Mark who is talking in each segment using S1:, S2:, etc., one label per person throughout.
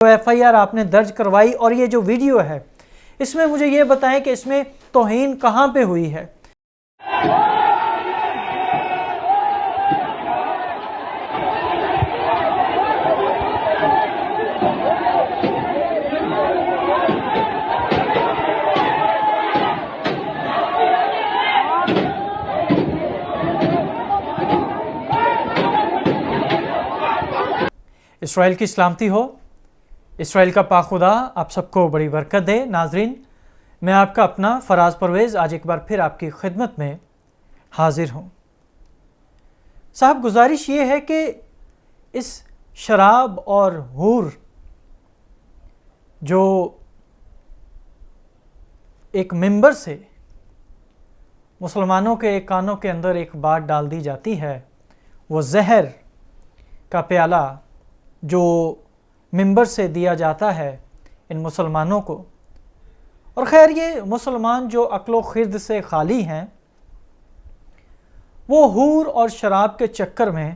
S1: FIR آپ نے درج کروائی اور یہ جو ویڈیو ہے اس میں مجھے یہ بتائیں کہ اس میں توہین کہاں پہ ہوئی ہے؟ اسرائیل کی سلامتی ہو، اسرائیل کا پاک خدا آپ سب کو بڑی برکت دے۔ ناظرین، میں آپ کا اپنا فراز پرویز آج ایک بار پھر آپ کی خدمت میں حاضر ہوں۔ صاحب، گزارش یہ ہے کہ اس شراب اور حور جو ایک ممبر سے مسلمانوں کے کانوں کے اندر ایک بات ڈال دی جاتی ہے، وہ زہر کا پیالہ جو ممبر سے دیا جاتا ہے ان مسلمانوں کو، اور خیر یہ مسلمان جو عقل و خرد سے خالی ہیں وہ حور اور شراب کے چکر میں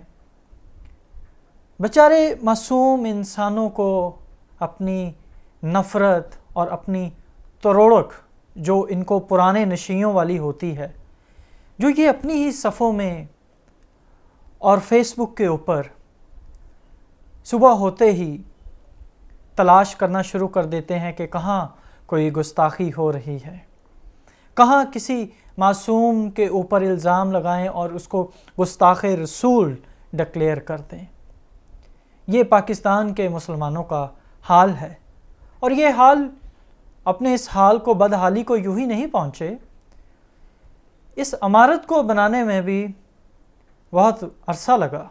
S1: بیچارے معصوم انسانوں کو اپنی نفرت اور اپنی تروڑک جو ان کو پرانے نشیوں والی ہوتی ہے، جو یہ اپنی ہی صفوں میں اور فیس بک کے اوپر صبح ہوتے ہی تلاش کرنا شروع کر دیتے ہیں کہ کہاں کوئی گستاخی ہو رہی ہے، کہاں کسی معصوم کے اوپر الزام لگائیں اور اس کو گستاخ رسول ڈکلیئر کر دیں۔ یہ پاکستان کے مسلمانوں کا حال ہے، اور یہ حال اپنے اس حال کو بدحالی کو یوں ہی نہیں پہنچے، اس عمارت کو بنانے میں بھی بہت عرصہ لگا۔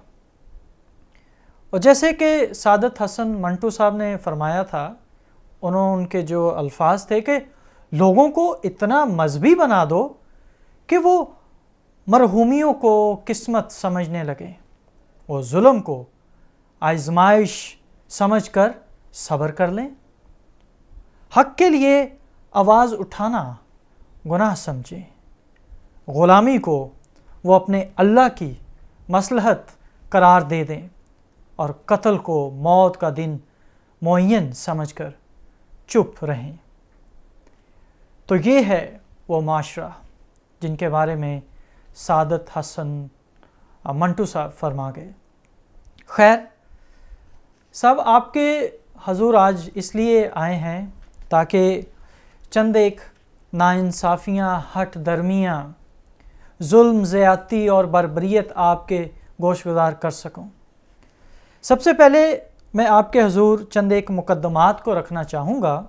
S1: اور جیسے کہ سعادت حسن منٹو صاحب نے فرمایا تھا، ان کے جو الفاظ تھے کہ لوگوں کو اتنا مذہبی بنا دو کہ وہ مرحومیوں کو قسمت سمجھنے لگیں، وہ ظلم کو آزمائش سمجھ کر صبر کر لیں، حق کے لیے آواز اٹھانا گناہ سمجھیں، غلامی کو وہ اپنے اللہ کی مصلحت قرار دے دیں، اور قتل کو موت کا دن معین سمجھ کر چپ رہیں۔ تو یہ ہے وہ معاشرہ جن کے بارے میں سعادت حسن منٹو صاحب فرما گئے۔ خیر صاحب، آپ کے حضور آج اس لیے آئے ہیں تاکہ چند ایک ناانصافیاں، ہٹ درمیاں، ظلم، زیادتی اور بربریت آپ کے گوش گزار کر سکوں۔ سب سے پہلے میں آپ کے حضور چند ایک مقدمات کو رکھنا چاہوں گا،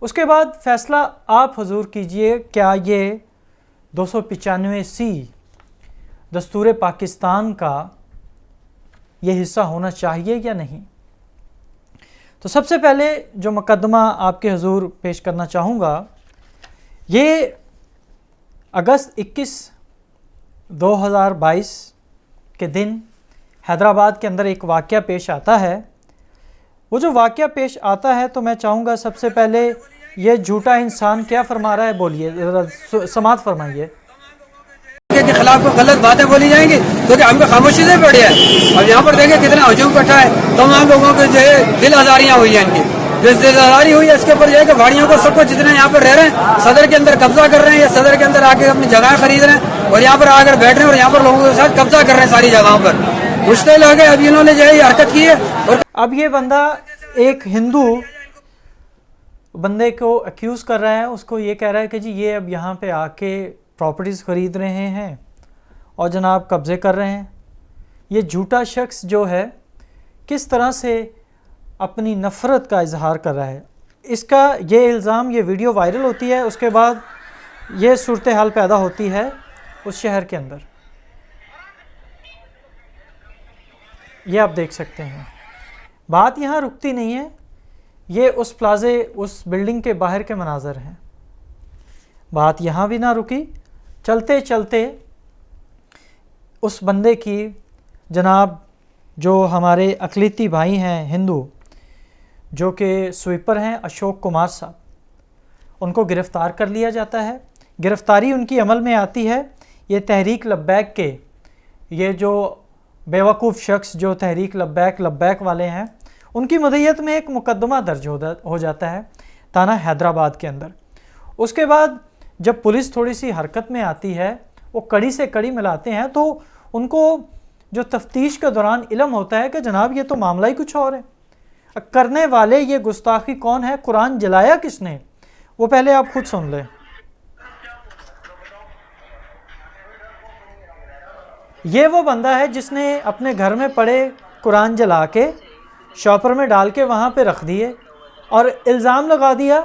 S1: اس کے بعد فیصلہ آپ حضور کیجئے کیا یہ 295C دستور پاکستان کا یہ حصہ ہونا چاہیے یا نہیں۔ تو سب سے پہلے جو مقدمہ آپ کے حضور پیش کرنا چاہوں گا، یہ اگست 21 2022 کے دن حیدرآباد کے اندر ایک واقعہ پیش آتا ہے۔ وہ جو واقعہ پیش آتا ہے تو میں چاہوں گا سب سے پہلے یہ جھوٹا انسان کیا فرما رہا ہے، بولیے، سماعت فرمائیے۔
S2: کے خلاف کو غلط باتیں بولی جائیں گی کیونکہ ہم کو خاموشی سے پڑی ہے، اور یہاں پر دیکھیں کتنا ہجوم اکٹھا ہے، تمام لوگوں کے جو ہے دل آزاریاں ہوئی ہیں، ان کی جو دل آزاری ہوئی ہے اس کے اوپر جو ہے کہ بھاڑیوں کو سب کو جتنے یہاں پر رہ رہے ہیں صدر کے اندر قبضہ کر رہے ہیں، یا صدر کے اندر آ کے اپنی جگہیں خرید رہے ہیں اور یہاں پر آ کر بیٹھ رہے ہیں اور یہاں پر لوگوں کے ساتھ قبضہ کر رہے ہیں ساری جگہوں پر۔ مشکل ہو گئے، اب انہوں نے جو ہے یہ حرکت کی ہے، اور
S1: اب یہ بندہ ایک ہندو بندے کو اکیوز کر رہا ہے، اس کو یہ کہہ رہا ہے کہ جی یہ اب یہاں پہ آ کے پراپرٹیز خرید رہے ہیں اور جناب قبضے کر رہے ہیں۔ یہ جھوٹا شخص جو ہے کس طرح سے اپنی نفرت کا اظہار کر رہا ہے، اس کا یہ الزام، یہ ویڈیو وائرل ہوتی ہے، اس کے بعد یہ صورتحال پیدا ہوتی ہے اس شہر کے اندر، یہ آپ دیکھ سکتے ہیں۔ بات یہاں رکتی نہیں ہے، یہ اس پلازے، اس بلڈنگ کے باہر کے مناظر ہیں۔ بات یہاں بھی نہ رکی، چلتے چلتے اس بندے کی، جناب جو ہمارے اقلیتی بھائی ہیں ہندو، جو کہ سویپر ہیں اشوک کمار صاحب، ان کو گرفتار کر لیا جاتا ہے۔ گرفتاری ان کی عمل میں آتی ہے، یہ تحریک لبیک کے، یہ جو بیوقوف شخص جو تحریک لبیک والے ہیں، ان کی مدعیت میں ایک مقدمہ درج ہو جاتا ہے تھانہ حیدرآباد کے اندر۔ اس کے بعد جب پولیس تھوڑی سی حرکت میں آتی ہے، وہ کڑی سے کڑی ملاتے ہیں، تو ان کو جو تفتیش کے دوران علم ہوتا ہے کہ جناب یہ تو معاملہ ہی کچھ اور ہے، کرنے والے یہ گستاخی کون ہے، قرآن جلایا کس نے، وہ پہلے آپ خود سن لیں۔ یہ وہ بندہ ہے جس نے اپنے گھر میں پڑے قرآن جلا کے شاپر میں ڈال کے وہاں پہ رکھ دیے اور الزام لگا دیا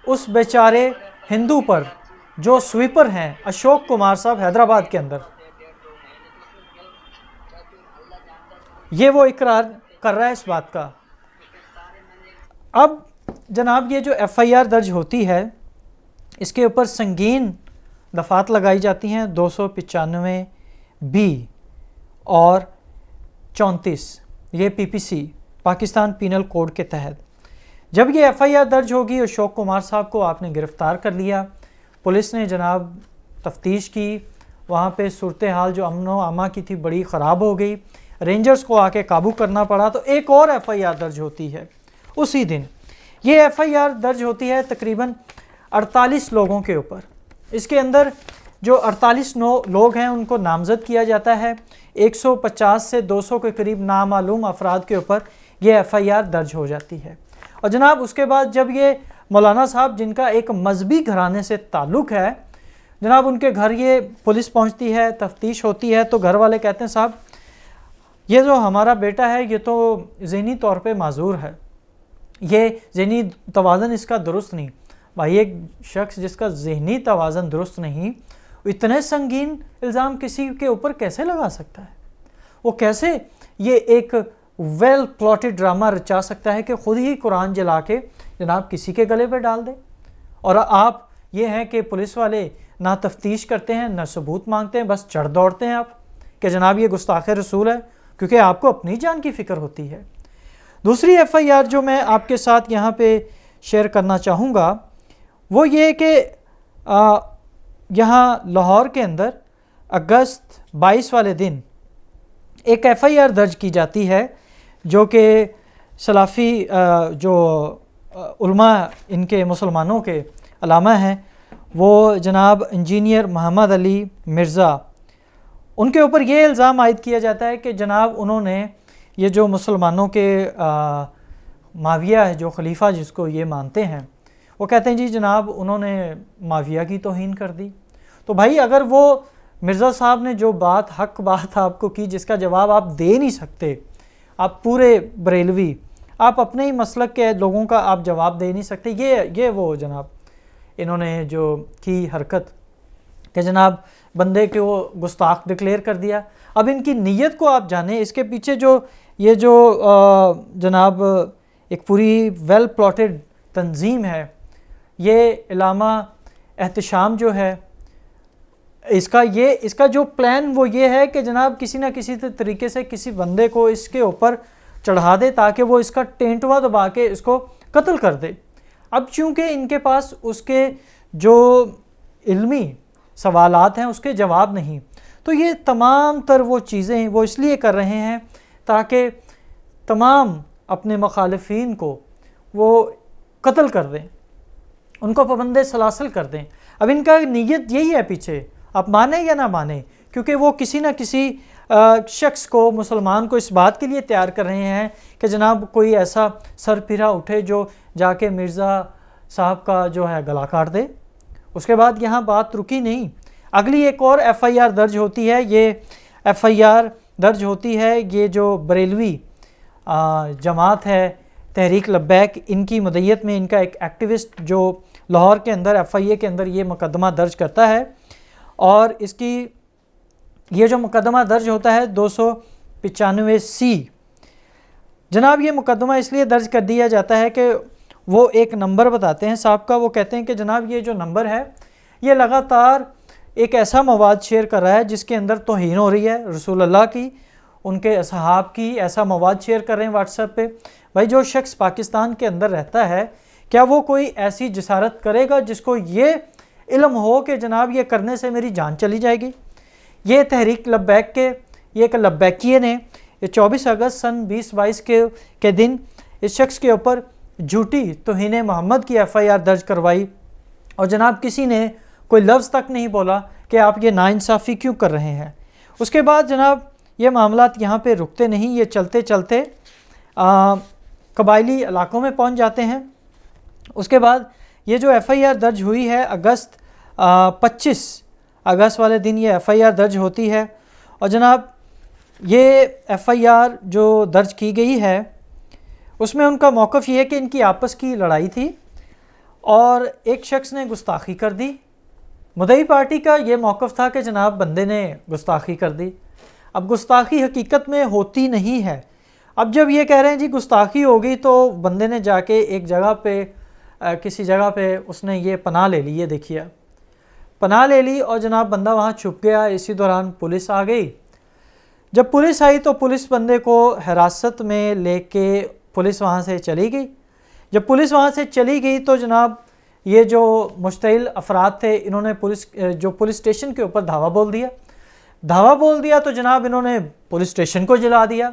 S1: اس بیچارے ہندو پر جو سویپر ہیں اشوک کمار صاحب حیدرآباد کے اندر۔ یہ وہ اقرار کر رہا ہے اس بات کا۔ اب جناب یہ جو ایف آئی آر درج ہوتی ہے اس کے اوپر سنگین دفعات لگائی جاتی ہیں، 295 بی اور 34، یہ پی پی سی پاکستان پینل کوڈ کے تحت۔ جب یہ ایف آئی آر درج ہوگی، اشوک کمار صاحب کو آپ نے گرفتار کر لیا، پولیس نے جناب تفتیش کی، وہاں پہ صورتحال جو امن و امان کی تھی بڑی خراب ہو گئی، رینجرز کو آ کے قابو کرنا پڑا، تو ایک اور ایف آئی آر درج ہوتی ہے اسی دن۔ یہ ایف آئی آر درج ہوتی ہے تقریباً 48 لوگوں کے اوپر۔ اس کے اندر جو 48 لوگ ہیں ان کو نامزد کیا جاتا ہے، 150 سے 200 کے قریب نامعلوم افراد کے اوپر یہ ایف آئی آر درج ہو جاتی ہے۔ اور جناب اس کے بعد جب یہ مولانا صاحب جن کا ایک مذہبی گھرانے سے تعلق ہے، جناب ان کے گھر یہ پولیس پہنچتی ہے، تفتیش ہوتی ہے، تو گھر والے کہتے ہیں صاحب یہ جو ہمارا بیٹا ہے یہ تو ذہنی طور پہ معذور ہے، یہ ذہنی توازن اس کا درست نہیں۔ بھائی ایک شخص جس کا ذہنی توازن درست نہیں، اتنے سنگین الزام کسی کے اوپر کیسے لگا سکتا ہے؟ وہ کیسے یہ ایک ویل پلاٹڈ ڈرامہ رچا سکتا ہے کہ خود ہی قرآن جلا کے جناب کسی کے گلے پہ ڈال دے؟ اور آپ یہ ہیں کہ پولیس والے نہ تفتیش کرتے ہیں نہ ثبوت مانگتے ہیں، بس چڑھ دوڑتے ہیں آپ کہ جناب یہ گستاخ رسول ہے، کیونکہ آپ کو اپنی جان کی فکر ہوتی ہے۔ دوسری ایف آئی آر جو میں آپ کے ساتھ یہاں پہ شیئر کرنا چاہوں گا وہ یہ کہ یہاں لاہور کے اندر اگست 22 والے دن ایک ایف آئی آر درج کی جاتی ہے جو کہ سلافی جو علماء ان کے مسلمانوں کے علامہ ہیں، وہ جناب انجینئر محمد علی مرزا، ان کے اوپر یہ الزام عائد کیا جاتا ہے کہ جناب انہوں نے یہ جو مسلمانوں کے معاویہ ہے جو خلیفہ جس کو یہ مانتے ہیں، وہ کہتے ہیں جی جناب انہوں نے معاویہ کی توہین کر دی۔ تو بھائی اگر وہ مرزا صاحب نے جو حق بات آپ کو کی جس کا جواب آپ دے نہیں سکتے، آپ پورے بریلوی، آپ اپنے ہی مسلک کے لوگوں کا آپ جواب دے نہیں سکتے، یہ وہ جناب انہوں نے جو کی حرکت کہ جناب بندے کے وہ گستاخ ڈکلیئر کر دیا۔ اب ان کی نیت کو آپ جانیں، اس کے پیچھے یہ جو جناب ایک پوری ویل پلاٹڈ تنظیم ہے، یہ علامہ احتشام جو ہے اس کا جو پلان وہ یہ ہے کہ جناب کسی نہ کسی طریقے سے کسی بندے کو اس کے اوپر چڑھا دے تاکہ وہ اس کا ٹینٹوا دبا کے اس کو قتل کر دے۔ اب چونکہ ان کے پاس اس کے جو علمی سوالات ہیں اس کے جواب نہیں، تو یہ تمام تر وہ چیزیں وہ اس لیے کر رہے ہیں تاکہ تمام اپنے مخالفین کو وہ قتل کر دیں، ان کو پابند سلاسل کر دیں۔ اب ان کا نیت یہی ہے پیچھے، آپ مانیں یا نہ مانیں، کیونکہ وہ کسی نہ کسی شخص کو، مسلمان کو اس بات کے لیے تیار کر رہے ہیں کہ جناب کوئی ایسا سر پھرا اٹھے جو جا کے مرزا صاحب کا جو ہے گلا کاٹ دے۔ اس کے بعد یہاں بات رکی نہیں، اگلی ایک اور ایف آئی آر درج ہوتی ہے۔ یہ ایف آئی آر درج ہوتی ہے یہ جو بریلوی جماعت ہے تحریک لبیک، ان کی مدعیت میں ان کا ایک ایکٹیوسٹ جو لاہور کے اندر ایف آئی اے کے اندر یہ مقدمہ درج کرتا ہے، اور اس کی یہ جو مقدمہ درج ہوتا ہے 295 سی، جناب یہ مقدمہ اس لیے درج کر دیا جاتا ہے کہ وہ ایک نمبر بتاتے ہیں صاحب کا، وہ کہتے ہیں کہ جناب یہ جو نمبر ہے یہ لگاتار ایک ایسا مواد شیئر کر رہا ہے جس کے اندر توہین ہو رہی ہے رسول اللہ کی، ان کے اصحاب کی، ایسا مواد شیئر کر رہے ہیں واٹس ایپ پہ۔ بھائی جو شخص پاکستان کے اندر رہتا ہے کیا وہ کوئی ایسی جسارت کرے گا جس کو یہ علم ہو کہ جناب یہ کرنے سے میری جان چلی جائے گی؟ یہ تحریک لبیک کے یہ ایک لبیکیے نے 24 اگست سن 2022 کے دن اس شخص کے اوپر جھوٹی توہین محمد کی FIR درج کروائی، اور جناب کسی نے کوئی لفظ تک نہیں بولا کہ آپ یہ ناانصافی کیوں کر رہے ہیں۔ اس کے بعد جناب یہ معاملات یہاں پہ رکتے نہیں، یہ چلتے چلتے قبائلی علاقوں میں پہنچ جاتے ہیں۔ اس کے بعد یہ جو FIR درج ہوئی ہے 25 اگست والے دن یہ FIR درج ہوتی ہے، اور جناب یہ FIR جو درج کی گئی ہے اس میں ان کا موقف یہ ہے کہ ان کی آپس کی لڑائی تھی اور ایک شخص نے گستاخی کر دی۔ مدعی پارٹی کا یہ موقف تھا کہ جناب بندے نے گستاخی کر دی۔ اب گستاخی حقیقت میں ہوتی نہیں ہے۔ اب جب یہ کہہ رہے ہیں جی گستاخی ہوگی، تو بندے نے جا کے ایک جگہ پہ کسی جگہ پہ اس نے یہ پناہ لے لی، یہ دیکھیے پناہ لے لی، اور جناب بندہ وہاں چھپ گیا۔ اسی دوران پولیس آ گئی۔ جب پولیس آئی تو پولیس بندے کو حراست میں لے کے پولیس وہاں سے چلی گئی۔ جب پولیس وہاں سے چلی گئی تو جناب یہ جو مشتعل افراد تھے انہوں نے پولیس اسٹیشن کے اوپر دھاوا بول دیا تو جناب انہوں نے پولیس اسٹیشن کو جلا دیا۔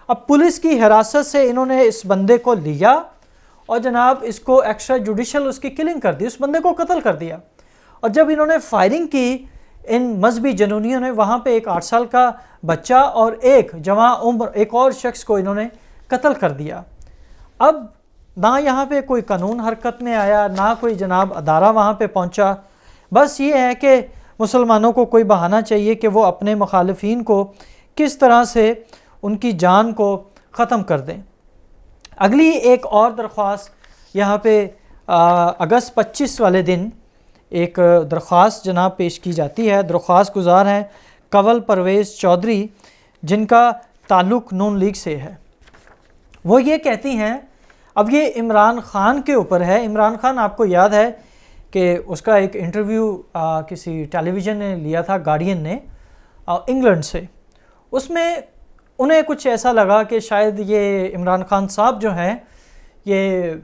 S1: اب پولیس کی حراست سے انہوں نے اس بندے کو لیا اور جناب اس کو ایکسٹرا جوڈیشل اس کی کلنگ کر دی، اس بندے کو قتل کر دیا۔ اور جب انہوں نے فائرنگ کی ان مذہبی جنونیوں نے، وہاں پہ ایک 8 سال کا بچہ اور ایک جوان عمر ایک اور شخص کو انہوں نے قتل کر دیا۔ اب نہ یہاں پہ کوئی قانون حرکت میں آیا، نہ کوئی جناب ادارہ وہاں پہ پہنچا، بس یہ ہے کہ مسلمانوں کو کوئی بہانہ چاہیے کہ وہ اپنے مخالفین کو کس طرح سے ان کی جان کو ختم کر دیں۔ اگلی ایک اور درخواست یہاں پہ اگست 25 والے دن ایک درخواست جناب پیش کی جاتی ہے۔ درخواست گزار ہیں کنول پرویز چودھری، جن کا تعلق نون لیگ سے ہے۔ وہ یہ کہتی ہیں، اب یہ عمران خان کے اوپر ہے۔ عمران خان آپ کو یاد ہے کہ اس کا ایک انٹرویو کسی ٹیلی ویژن نے لیا تھا، گارڈین نے، انگلینڈ سے۔ اس میں انہیں کچھ ایسا لگا کہ شاید یہ عمران خان صاحب جو ہیں، یہ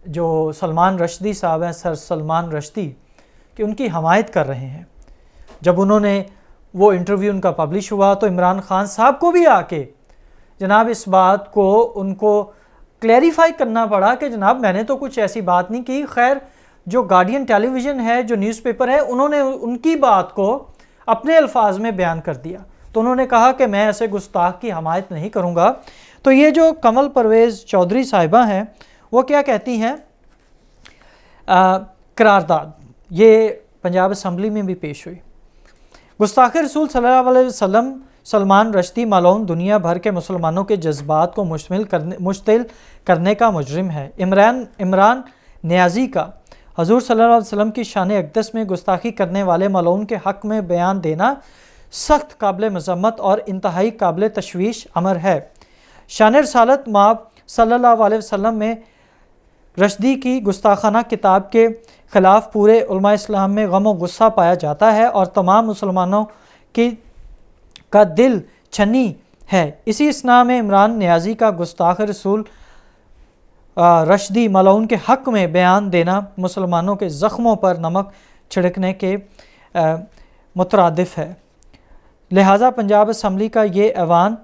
S1: جو سلمان رشدی صاحب ہیں، سر سلمان رشدی، کہ ان کی حمایت کر رہے ہیں۔ جب انہوں نے وہ انٹرویو ان کا پبلش ہوا تو عمران خان صاحب کو بھی آ کے جناب اس بات کو ان کو کلیریفائی کرنا پڑا کہ جناب میں نے تو کچھ ایسی بات نہیں کی۔ خیر جو گارڈین ٹیلی ویژن ہے، جو نیوز پیپر ہے، انہوں نے ان کی بات کو اپنے الفاظ میں بیان کر دیا، تو انہوں نے کہا کہ میں ایسے گستاخ کی حمایت نہیں کروں گا۔ تو یہ جو کنول پرویز چودھری صاحبہ ہیں وہ کیا کہتی ہیں، قرارداد یہ پنجاب اسمبلی میں بھی پیش ہوئی۔ گستاخ رسول صلی اللہ علیہ وسلم سلمان رشدی مالون دنیا بھر کے مسلمانوں کے جذبات کو مشتعل کرنے کا مجرم ہے۔ عمران نیازی کا حضور صلی اللہ علیہ وسلم کی شان اقدس میں گستاخی کرنے والے مالون کے حق میں بیان دینا سخت قابل مذمت اور انتہائی قابل تشویش امر ہے۔ شان رسالت مآب صلی اللہ علیہ وسلم میں رشدی کی گستاخانہ کتاب کے خلاف پورے علماء اسلام میں غم و غصہ پایا جاتا ہے اور تمام مسلمانوں کا دل چھنی ہے۔ اسی اسنا میں عمران نیازی کا گستاخ رسول رشدی ملعون کے حق میں بیان دینا مسلمانوں کے زخموں پر نمک چھڑکنے کے مترادف ہے۔ لہٰذا پنجاب اسمبلی کا یہ ایوان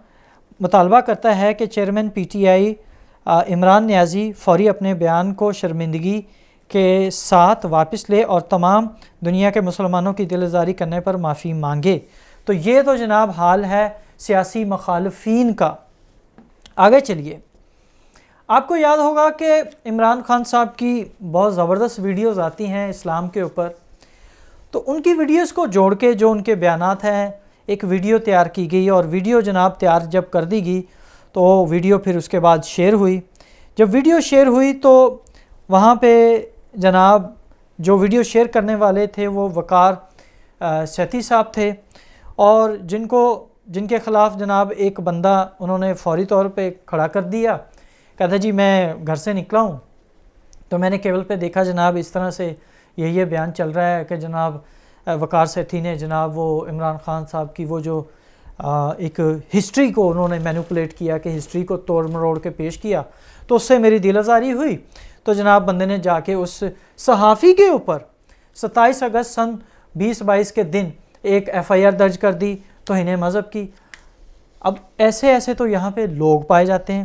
S1: مطالبہ کرتا ہے کہ چیئرمین PTI عمران نیازی فوری اپنے بیان کو شرمندگی کے ساتھ واپس لے اور تمام دنیا کے مسلمانوں کی دل آزاری کرنے پر معافی مانگے۔ تو یہ تو جناب حال ہے سیاسی مخالفین کا۔ آگے چلیے، آپ کو یاد ہوگا کہ عمران خان صاحب کی بہت زبردست ویڈیوز آتی ہیں اسلام کے اوپر، تو ان کی ویڈیوز کو جوڑ کے جو ان کے بیانات ہیں ایک ویڈیو تیار کی گئی، اور ویڈیو جناب تیار جب کر دی گئی تو ویڈیو پھر اس کے بعد شیئر ہوئی۔ جب ویڈیو شیئر ہوئی تو وہاں پہ جناب جو ویڈیو شیئر کرنے والے تھے وہ وقار سیتی صاحب تھے، اور جن کے خلاف جناب ایک بندہ انہوں نے فوری طور پہ کھڑا کر دیا، کہتا جی میں گھر سے نکلا ہوں تو میں نے کیبل پہ دیکھا جناب اس طرح سے یہ بیان چل رہا ہے کہ جناب وقار سیتی نے جناب وہ عمران خان صاحب کی وہ جو ایک ہسٹری کو انہوں نے مینوپولیٹ کیا، کہ ہسٹری کو توڑ مروڑ کے پیش کیا، تو اس سے میری دل آزاری ہوئی۔ تو جناب بندے نے جا کے اس صحافی کے اوپر 27 اگست سن 2022 کے دن ایک FIR درج کر دی توہین مذہب کی۔ اب ایسے تو یہاں پہ لوگ پائے جاتے ہیں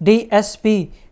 S1: DSP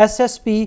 S1: SSP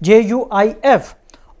S1: JUIF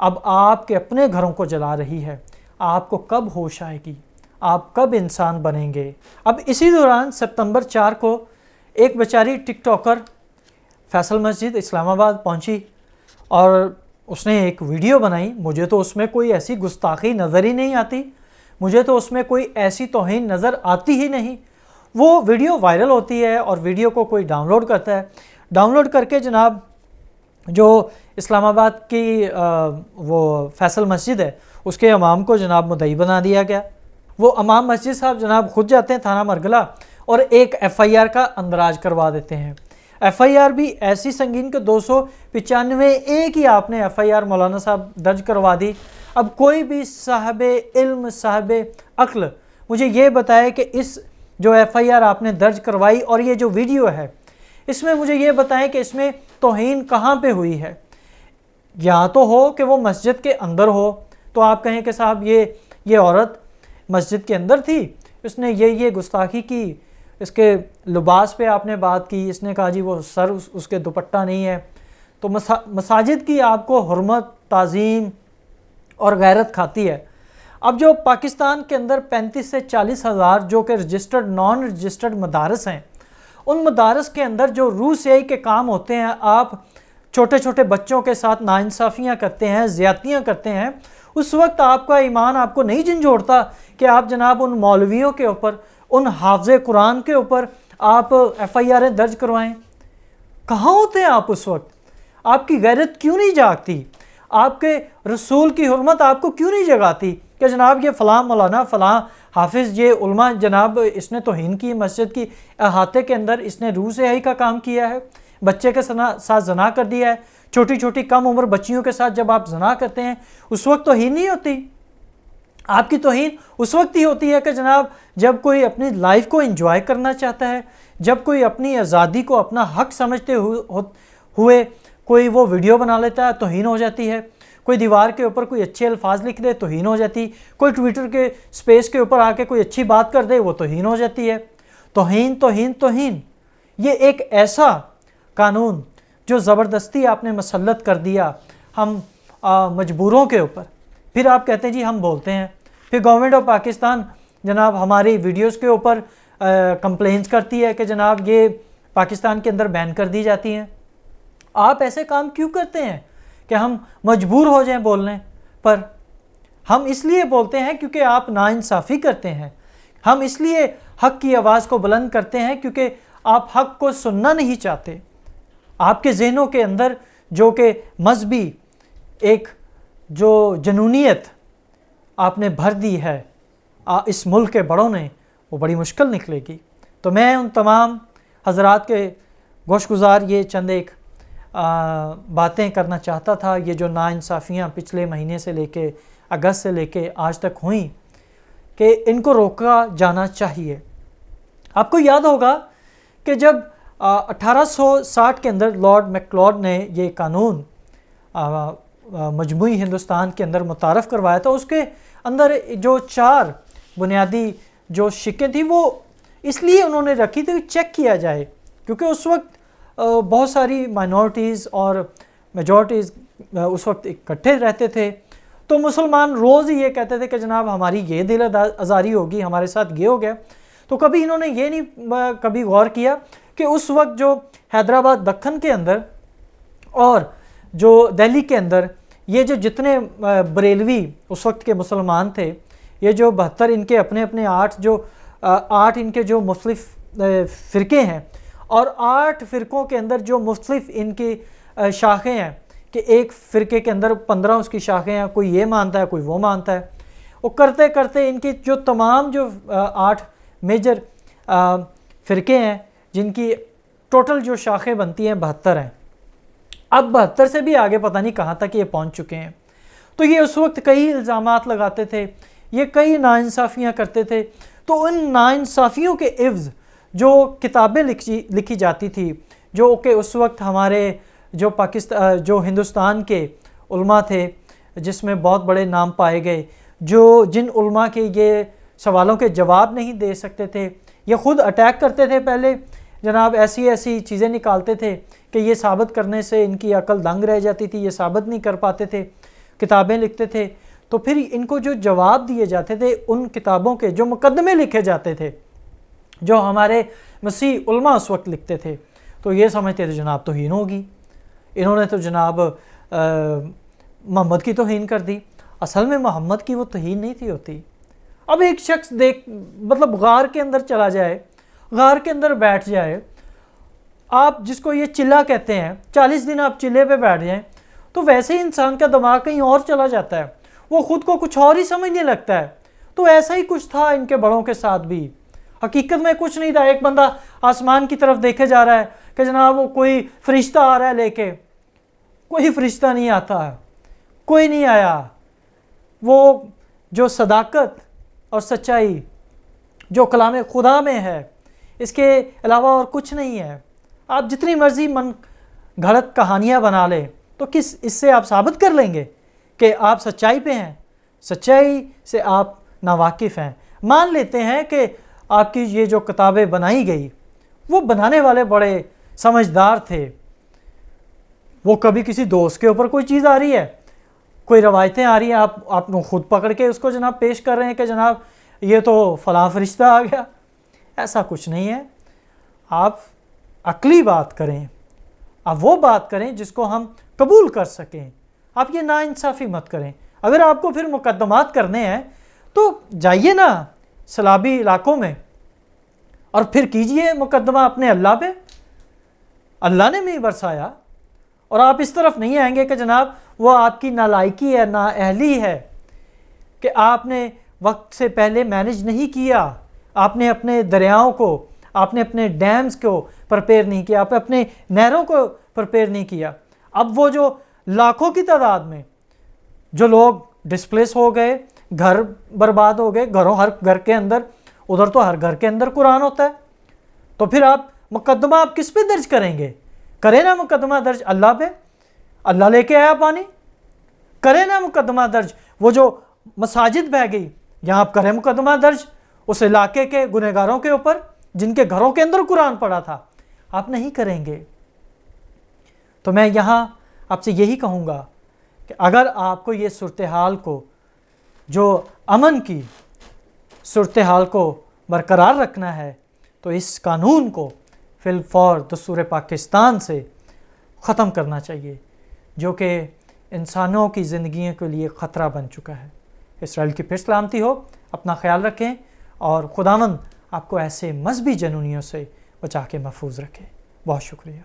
S1: اب آپ کے اپنے گھروں کو جلا رہی ہے۔ آپ کو کب ہوش آئے گی؟ آپ کب انسان بنیں گے؟ اب اسی دوران سپتمبر 4 کو ایک بیچاری ٹک ٹاکر فیصل مسجد اسلام آباد پہنچی اور اس نے ایک ویڈیو بنائی۔ مجھے تو اس میں کوئی ایسی گستاخی نظر ہی نہیں آتی، مجھے تو اس میں کوئی ایسی توہین نظر آتی ہی نہیں۔ وہ ویڈیو وائرل ہوتی ہے اور ویڈیو کو کوئی ڈاؤن لوڈ کرتا ہے، ڈاؤن لوڈ کر کے جناب جو اسلام آباد کی وہ فیصل مسجد ہے اس کے امام کو جناب مدعی بنا دیا گیا۔ وہ امام مسجد صاحب جناب خود جاتے ہیں تھانہ مرگلہ اور ایک ایف آئی آر کا اندراج کروا دیتے ہیں۔ ایف آئی آر بھی ایسی سنگین کہ 295 ایک ہی آپ نے ایف آئی آر مولانا صاحب درج کروا دی۔ اب کوئی بھی صاحب علم صاحب عقل مجھے یہ بتائے کہ اس جو ایف آئی آر آپ نے درج کروائی اور یہ جو ویڈیو ہے اس میں مجھے یہ بتائیں کہ اس میں توہین کہاں پہ ہوئی ہے؟ یا تو ہو کہ وہ مسجد کے اندر ہو تو آپ کہیں کہ صاحب یہ عورت مسجد کے اندر تھی، اس نے یہ گستاخی کی، اس کے لباس پہ آپ نے بات کی، اس نے کہا جی وہ سر اس کے دوپٹہ نہیں ہے، تو مساجد کی آپ کو حرمت، تعظیم اور غیرت کھاتی ہے۔ اب جو پاکستان کے اندر 35 سے 40 ہزار جو کہ رجسٹرڈ نان رجسٹرڈ مدارس ہیں، ان مدارس کے اندر جو روح سیاہی کے کام ہوتے ہیں، آپ چھوٹے چھوٹے بچوں کے ساتھ ناانصافیاں کرتے ہیں، زیادتیاں کرتے ہیں، اس وقت آپ کا ایمان آپ کو نہیں جھنجھوڑتا کہ آپ جناب ان مولویوں کے اوپر، ان حافظ قرآن کے اوپر آپ ایف آئی آریں درج کروائیں؟ کہاں ہوتے ہیں آپ اس وقت؟ آپ کی غیرت کیوں نہیں جاگتی؟ آپ کے رسول کی حرمت آپ کو کیوں نہیں جگاتی کہ جناب یہ فلاں مولانا، فلاں حافظ، یہ علماء جناب اس نے توہین کی، مسجد کی احاطے کے اندر اس نے روح سیاہی کا کام کیا ہے، بچے کے ساتھ زنا کر دیا ہے، چھوٹی چھوٹی کم عمر بچیوں کے ساتھ جب آپ زنا کرتے ہیں اس وقت توہین نہیں ہوتی؟ آپ کی توہین اس وقت ہی ہوتی ہے کہ جناب جب کوئی اپنی لائف کو انجوائے کرنا چاہتا ہے، جب کوئی اپنی آزادی کو اپنا حق سمجھتے ہوئے کوئی وہ ویڈیو بنا لیتا ہے، توہین ہو جاتی ہے۔ کوئی دیوار کے اوپر کوئی اچھے الفاظ لکھ دے، توہین ہو جاتی۔ کوئی ٹویٹر کے سپیس کے اوپر آ کے کوئی اچھی بات کر دے، وہ توہین ہو جاتی ہے۔ توہین توہین توہین، یہ ایک ایسا قانون جو زبردستی آپ نے مسلط کر دیا ہم مجبوروں کے اوپر۔ پھر آپ کہتے ہیں جی ہم بولتے ہیں، پھر گورنمنٹ آف پاکستان جناب ہماری ویڈیوز کے اوپر کمپلینس کرتی ہے کہ جناب یہ پاکستان کے اندر بین کر دی جاتی ہیں۔ آپ ایسے کام کیوں کرتے ہیں کہ ہم مجبور ہو جائیں بولنے پر؟ ہم اس لیے بولتے ہیں کیونکہ آپ ناانصافی کرتے ہیں، ہم اس لیے حق کی آواز کو بلند کرتے ہیں کیونکہ آپ حق کو سننا نہیں چاہتے۔ آپ کے ذہنوں کے اندر جو کہ مذہبی ایک جو جنونیت آپ نے بھر دی ہے اس ملک کے بڑوں نے، وہ بڑی مشکل نکلے گی۔ تو میں ان تمام حضرات کے گوش گزار یہ چند ایک باتیں کرنا چاہتا تھا۔ یہ جو ناانصافیاں پچھلے مہینے سے لے کے اگست سے لے کے آج تک ہوئیں کہ ان کو روکا جانا چاہیے۔ آپ کو یاد ہوگا کہ جب 1860 کے اندر لارڈ میکلاڈ نے یہ قانون مجموعی ہندوستان کے اندر متعارف کروایا تھا، اس کے اندر جو 4 بنیادی جو شقیں تھیں وہ اس لیے انہوں نے رکھی تھی کہ چیک کیا جائے، کیونکہ اس وقت بہت ساری مائنورٹیز اور میجورٹیز اس وقت اکٹھے رہتے تھے، تو مسلمان روز ہی یہ کہتے تھے کہ جناب ہماری یہ دل آزاری ہوگی، ہمارے ساتھ یہ ہو گیا۔ تو کبھی انہوں نے یہ نہیں کبھی غور کیا کہ اس وقت جو حیدرآباد دکن کے اندر اور جو دہلی کے اندر یہ جو جتنے بریلوی اس وقت کے مسلمان تھے، یہ جو 72 ان کے اپنے 8 ان کے جو مختلف فرقے ہیں، اور 8 فرقوں کے اندر جو مختلف ان کی شاخیں ہیں کہ ایک فرقے کے اندر 15 اس کی شاخیں ہیں، کوئی یہ مانتا ہے کوئی وہ مانتا ہے، وہ کرتے کرتے ان کی جو تمام جو 8 میجر فرقے ہیں جن کی ٹوٹل جو شاخیں بنتی ہیں 72 ہیں۔ اب 72 سے بھی آگے پتہ نہیں کہاں تک یہ پہنچ چکے ہیں۔ تو یہ اس وقت کئی الزامات لگاتے تھے، یہ کئی ناانصافیاں کرتے تھے۔ تو ان ناانصافیوں کے عوض جو کتابیں لکھی جاتی تھی، جو کہ اس وقت ہمارے جو ہندوستان کے علماء تھے جس میں بہت بڑے نام پائے گئے، جن علماء کے یہ سوالوں کے جواب نہیں دے سکتے تھے، یہ خود اٹیک کرتے تھے پہلے جناب، ایسی چیزیں نکالتے تھے کہ یہ ثابت کرنے سے ان کی عقل دنگ رہ جاتی تھی، یہ ثابت نہیں کر پاتے تھے۔ کتابیں لکھتے تھے تو پھر ان کو جو جواب دیے جاتے تھے ان کتابوں کے، جو مقدمے لکھے جاتے تھے، جو ہمارے مسیح علماء اس وقت لکھتے تھے، تو یہ سمجھتے تھے جناب توہین ہوگی، انہوں نے تو جناب محمد کی توہین کر دی۔ اصل میں محمد کی وہ توہین نہیں تھی ہوتی۔ اب ایک شخص مطلب غار کے اندر چلا جائے، غار کے اندر بیٹھ جائے، آپ جس کو یہ چلہ کہتے ہیں، 40 دن آپ چلے پہ بیٹھ جائیں تو ویسے ہی انسان کا دماغ کہیں اور چلا جاتا ہے، وہ خود کو کچھ اور ہی سمجھنے لگتا ہے۔ تو ایسا ہی کچھ تھا ان کے بڑوں کے ساتھ بھی، حقیقت میں کچھ نہیں تھا۔ ایک بندہ آسمان کی طرف دیکھے جا رہا ہے کہ جناب وہ کوئی فرشتہ آ رہا ہے لے کے، کوئی فرشتہ نہیں آتا، کوئی نہیں آیا۔ وہ جو صداقت اور سچائی جو کلام خدا میں ہے، اس کے علاوہ اور کچھ نہیں ہے۔ آپ جتنی مرضی من گھڑت کہانیاں بنا لیں تو اس سے آپ ثابت کر لیں گے کہ آپ سچائی پہ ہیں، سچائی سے آپ ناواقف ہیں۔ مان لیتے ہیں کہ آپ کی یہ جو کتابیں بنائی گئی، وہ بنانے والے بڑے سمجھدار تھے، وہ کبھی کسی دوست کے اوپر کوئی چیز آ رہی ہے، کوئی روایتیں آ رہی ہیں، آپ خود پکڑ کے اس کو جناب پیش کر رہے ہیں کہ جناب یہ تو فلاں فرشتہ آ گیا۔ ایسا کچھ نہیں ہے۔ آپ عقلی بات کریں، آپ وہ بات کریں جس کو ہم قبول کر سکیں۔ آپ یہ ناانصافی مت کریں۔ اگر آپ کو پھر مقدمات کرنے ہیں تو جائیے نا سیلابی علاقوں میں اور پھر کیجئے مقدمہ اپنے اللہ پہ۔ اللہ نے نہیں برسایا، اور آپ اس طرف نہیں آئیں گے کہ جناب وہ آپ کی نالائکی ہے، نااہلی ہے کہ آپ نے وقت سے پہلے مینج نہیں کیا، آپ نے اپنے دریاؤں کو، آپ نے اپنے ڈیمز کو پرپیئر نہیں کیا، آپ نے اپنے نہروں کو پرپیئر نہیں کیا۔ اب وہ جو لاکھوں کی تعداد میں جو لوگ ڈسپلیس ہو گئے، گھر برباد ہو گئے، ہر گھر کے اندر، ادھر تو ہر گھر کے اندر قرآن ہوتا ہے، تو پھر آپ مقدمہ آپ کس پہ درج کریں گے؟ کریں نا مقدمہ درج اللہ پہ، اللہ لے کے آیا پانی، کریں نا مقدمہ درج وہ جو مساجد بہہ گئی، یہاں آپ کریں مقدمہ درج اس علاقے کے گنہگاروں کے اوپر جن کے گھروں کے اندر قرآن پڑا تھا۔ آپ نہیں کریں گے۔ تو میں یہاں آپ سے یہی کہوں گا کہ اگر آپ کو یہ صورتحال کو، جو امن کی صورتحال کو برقرار رکھنا ہے، تو اس قانون کو فی الفور دستور پاکستان سے ختم کرنا چاہیے، جو کہ انسانوں کی زندگیوں کے لیے خطرہ بن چکا ہے۔ اسرائیل کی پھر سلامتی ہو۔ اپنا خیال رکھیں اور خداوند آپ کو ایسے مذہبی جنونیوں سے بچا کے محفوظ رکھے۔ بہت شکریہ۔